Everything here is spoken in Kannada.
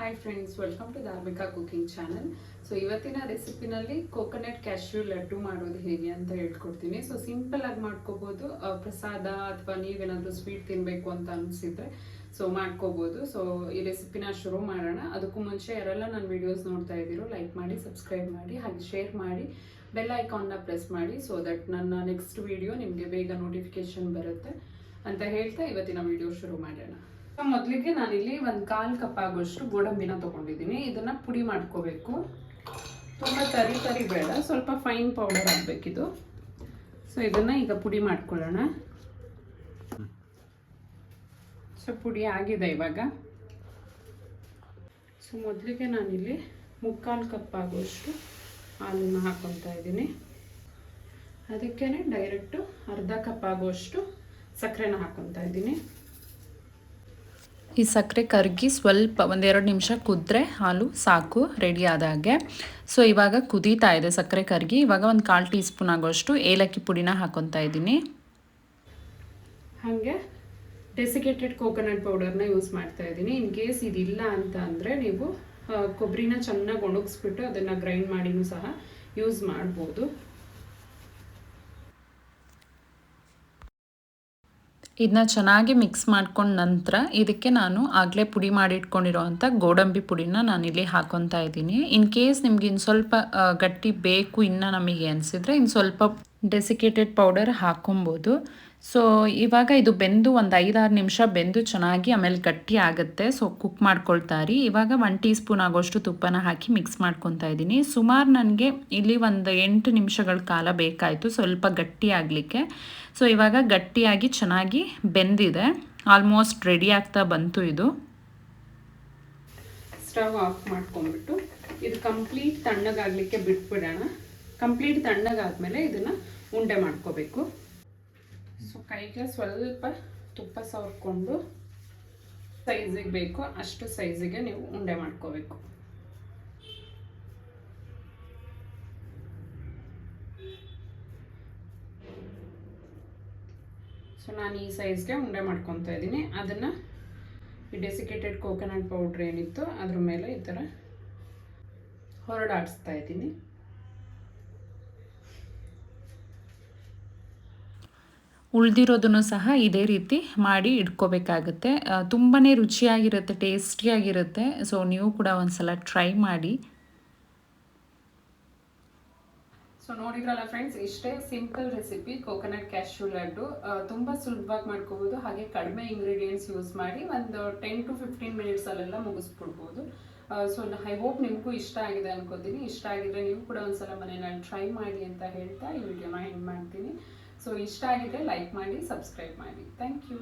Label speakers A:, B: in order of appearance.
A: Hi friends, welcome to Dharmika cooking channel. So ಇವತ್ತಿನ ರೆಸಿಪಿನಲ್ಲಿ ಕೋಕೋನಟ್ ಕ್ಯಾಶ್ಯೂ ಲಡ್ಡು ಮಾಡೋದು ಹೇಗೆ ಅಂತ ಹೇಳ್ಕೊಡ್ತೀನಿ. ಸೊ ಸಿಂಪಲ್ ಆಗಿ ಮಾಡ್ಕೋಬಹುದು. ಪ್ರಸಾದ ಅಥವಾ ನೀವೇನಾದರೂ ಸ್ವೀಟ್ ತಿನ್ನಬೇಕು ಅಂತ ಅನಿಸಿದ್ರೆ ಸೊ ಮಾಡ್ಕೋಬಹುದು. ಸೊ ಈ ರೆಸಿಪಿನ ಶುರು ಮಾಡೋಣ. ಅದಕ್ಕೂ ಮುಂಚೆ ಯಾರೆಲ್ಲ ನನ್ನ ವಿಡಿಯೋಸ್ ನೋಡ್ತಾ ಇದ್ದೀರೋ ಲೈಕ್ ಮಾಡಿ, ಸಬ್ಸ್ಕ್ರೈಬ್ ಮಾಡಿ, ಹಾಗೆ ಶೇರ್ ಮಾಡಿ, ಬೆಲ್ ಐಕಾನ್ನ ಪ್ರೆಸ್ ಮಾಡಿ ಸೊ ದಟ್ ನನ್ನ ನೆಕ್ಸ್ಟ್ ವಿಡಿಯೋ ನಿಮಗೆ ಬೇಗ ನೋಟಿಫಿಕೇಶನ್ ಬರುತ್ತೆ ಅಂತ ಹೇಳ್ತಾ ಇವತ್ತಿನ ವಿಡಿಯೋ ಶುರು ಮಾಡೋಣ. ಮೊದಲಿಗೆ ನಾನಿಲ್ಲಿ ಒಂದು 1/4 ಕಪ್ ಆಗೋಷ್ಟು ಗೋಡಂಬಿನ ತೊಗೊಂಡಿದ್ದೀನಿ. ಇದನ್ನು ಪುಡಿ ಮಾಡ್ಕೋಬೇಕು. ತುಂಬ ತರಿ ಬೇಡ, ಸ್ವಲ್ಪ ಫೈನ್ ಪೌಡರ್ ಆಗಬೇಕಿದು. ಸೊ ಇದನ್ನು ಈಗ ಪುಡಿ ಮಾಡ್ಕೊಳ್ಳೋಣ. ಸೊ ಪುಡಿ ಆಗಿದೆ ಇವಾಗ. ಸೊ ಮೊದಲಿಗೆ ನಾನಿಲ್ಲಿ 3/4 ಕಪ್ ಆಗೋಷ್ಟು ಹಾಲನ್ನು ಹಾಕ್ಕೊತಾ ಇದ್ದೀನಿ. ಅದಕ್ಕೇ ಡೈರೆಕ್ಟು ಅರ್ಧ ಕಪ್ ಆಗೋಷ್ಟು ಸಕ್ಕರೆನ ಹಾಕ್ಕೊತಾ ಇದ್ದೀನಿ.
B: ಈ ಸಕ್ಕರೆ ಕರಗಿ ಸ್ವಲ್ಪ 1-2 ನಿಮಿಷ ಕುದ್ರೆ ಹಾಲು ಸಾಕು ರೆಡಿ ಆದಾಗೆ. ಸೊ ಇವಾಗ ಕುದೀತಾ ಇದೆ ಸಕ್ಕರೆ ಕರಗಿ. ಇವಾಗ ಒಂದು 1/4 ಟೀ ಸ್ಪೂನ್ ಆಗೋಷ್ಟು ಏಲಕ್ಕಿ ಪುಡಿನ ಹಾಕ್ಕೊತಾ ಇದ್ದೀನಿ.
A: ಹಾಗೆ ಡೆಸಿಕೇಟೆಡ್ ಕೋಕೋನಟ್ ಪೌಡರ್ನ ಯೂಸ್ ಮಾಡ್ತಾ ಇದ್ದೀನಿ. ಇನ್ ಕೇಸ್ ಇದಿಲ್ಲ ಅಂತ ಅಂದರೆ ನೀವು ಕೊಬ್ಬರಿನ ಚೆನ್ನಾಗಿ ಒಣಗಿಸ್ಬಿಟ್ಟು ಅದನ್ನು ಗ್ರೈಂಡ್ ಮಾಡಿನೂ ಸಹ ಯೂಸ್ ಮಾಡ್ಬೋದು.
B: ಇದನ್ನ ಚೆನ್ನಾಗಿ ಮಿಕ್ಸ್ ಮಾಡ್ಕೊಂಡ ನಂತರ ಇದಕ್ಕೆ ನಾನು ಆಗಲೇ ಪುಡಿ ಮಾಡಿ ಇಟ್ಕೊಂಡಿರೋವಂಥ ಗೋಡಂಬಿ ಪುಡಿನ ನಾನಿಲ್ಲಿ ಹಾಕ್ಕೊತಾ ಇದ್ದೀನಿ. ಇನ್ ಕೇಸ್ ನಿಮ್ಗೆ ಇನ್ನು ಸ್ವಲ್ಪ ಗಟ್ಟಿ ಬೇಕು ಇನ್ನು ನಮಗೆ ಅನಿಸಿದರೆ ಇನ್ನು ಸ್ವಲ್ಪ ಡೆಸಿಕೇಟೆಡ್ ಪೌಡರ್ ಹಾಕ್ಕೊಬೋದು. ಸೊ ಇವಾಗ ಇದು ಬೆಂದು ಒಂದು 5-6 ನಿಮಿಷ ಬೆಂದು ಚೆನ್ನಾಗಿ ಆಮೇಲೆ ಗಟ್ಟಿ ಆಗುತ್ತೆ. ಸೊ ಕುಕ್ ಮಾಡ್ಕೊಳ್ತಾರಿ. ಇವಾಗ 1 ಟೀ ಸ್ಪೂನ್ ಆಗೋಷ್ಟು ತುಪ್ಪನ ಹಾಕಿ ಮಿಕ್ಸ್ ಮಾಡ್ಕೊತಾ ಇದ್ದೀನಿ. ಸುಮಾರು ನನಗೆ ಇಲ್ಲಿ ಒಂದು 8 ನಿಮಿಷಗಳ ಕಾಲ ಬೇಕಾಯಿತು ಸ್ವಲ್ಪ ಗಟ್ಟಿ ಆಗಲಿಕ್ಕೆ. ಸೊ ಇವಾಗ ಗಟ್ಟಿಯಾಗಿ ಚೆನ್ನಾಗಿ ಬೆಂದಿದೆ. ಆಲ್ಮೋಸ್ಟ್ ರೆಡಿ ಆಗ್ತಾ ಬಂತು ಇದು.
A: ಸ್ಟವ್ ಆಫ್ ಮಾಡ್ಕೊಂಡ್ಬಿಟ್ಟು ಇದು ಕಂಪ್ಲೀಟ್ ತಣ್ಣಗಾಗಲಿಕ್ಕೆ ಬಿಟ್ಬಿಡೋಣ. ಕಂಪ್ಲೀಟ್ ತಣ್ಣಗಾದ್ಮೇಲೆ ಇದನ್ನು ಉಂಡೆ ಮಾಡ್ಕೋಬೇಕು. ಸೊ ಕೈಗೆ ಸ್ವಲ್ಪ ತುಪ್ಪ ಸವರ್ಕೊಂಡು ಸೈಜಿಗೆ ಬೇಕು ಅಷ್ಟು ಸೈಜಿಗೆ ನೀವು ಉಂಡೆ ಮಾಡ್ಕೋಬೇಕು. ಸೊ ನಾನು ಈ ಸೈಜ್ಗೆ ಉಂಡೆ ಮಾಡ್ಕೊತಾ ಇದ್ದೀನಿ. ಅದನ್ನು ಈ ಡೆಸಿಕೇಟೆಡ್ ಕೋಕೋನಟ್ ಪೌಡ್ರ್ ಏನಿತ್ತು ಅದ್ರ ಮೇಲೆ ಈ ಥರ ಹೊರಡಾಡಿಸ್ತಾ ಇದ್ದೀನಿ.
B: ಉಳಿದಿರೋದನ್ನು ಸಹ ಇದೇ ರೀತಿ ಮಾಡಿ ಇಟ್ಕೋಬೇಕಾಗುತ್ತೆ. ತುಂಬಾ ರುಚಿಯಾಗಿರುತ್ತೆ, ಟೇಸ್ಟಿಯಾಗಿರುತ್ತೆ. ಸೊ ನೀವು ಕೂಡ ಒಂದ್ಸಲ ಟ್ರೈ ಮಾಡಿ.
A: ಸೊ ನೋಡಿದ್ರಲ್ಲ ಫ್ರೆಂಡ್ಸ್, ಇಷ್ಟೇ simple recipe coconut cashew laddu. ತುಂಬ ಸುಲಭವಾಗಿ ಮಾಡ್ಕೋಬೋದು. ಹಾಗೆ ಕಡಿಮೆ ಇಂಗ್ರೀಡಿಯೆಂಟ್ಸ್ ಯೂಸ್ ಮಾಡಿ ಒಂದು 10 to 15 ಮಿನಿಟ್ಸಲ್ಲೆಲ್ಲ ಮುಗಿಸ್ಬಿಡ್ಬೋದು. ಸೊ ಐ ಹೋಪ್ ನಿಮಗೂ ಇಷ್ಟ ಆಗಿದೆ ಅನ್ಕೋತೀನಿ. ಇಷ್ಟ ಆಗಿದ್ರೆ ನೀವು ಕೂಡ ಒಂದ್ಸಲ ಮನೆಯಲ್ಲಿ ಟ್ರೈ ಮಾಡಿ ಅಂತ ಹೇಳ್ತಾ ಈ ವಿಡಿಯೋನ ಎಂಡ್ ಮಾಡ್ತೀನಿ. ಸೊ ಇಷ್ಟ ಆಗಿದ್ರೆ ಲೈಕ್ ಮಾಡಿ, ಸಬ್ಸ್ಕ್ರೈಬ್ ಮಾಡಿ. Thank you.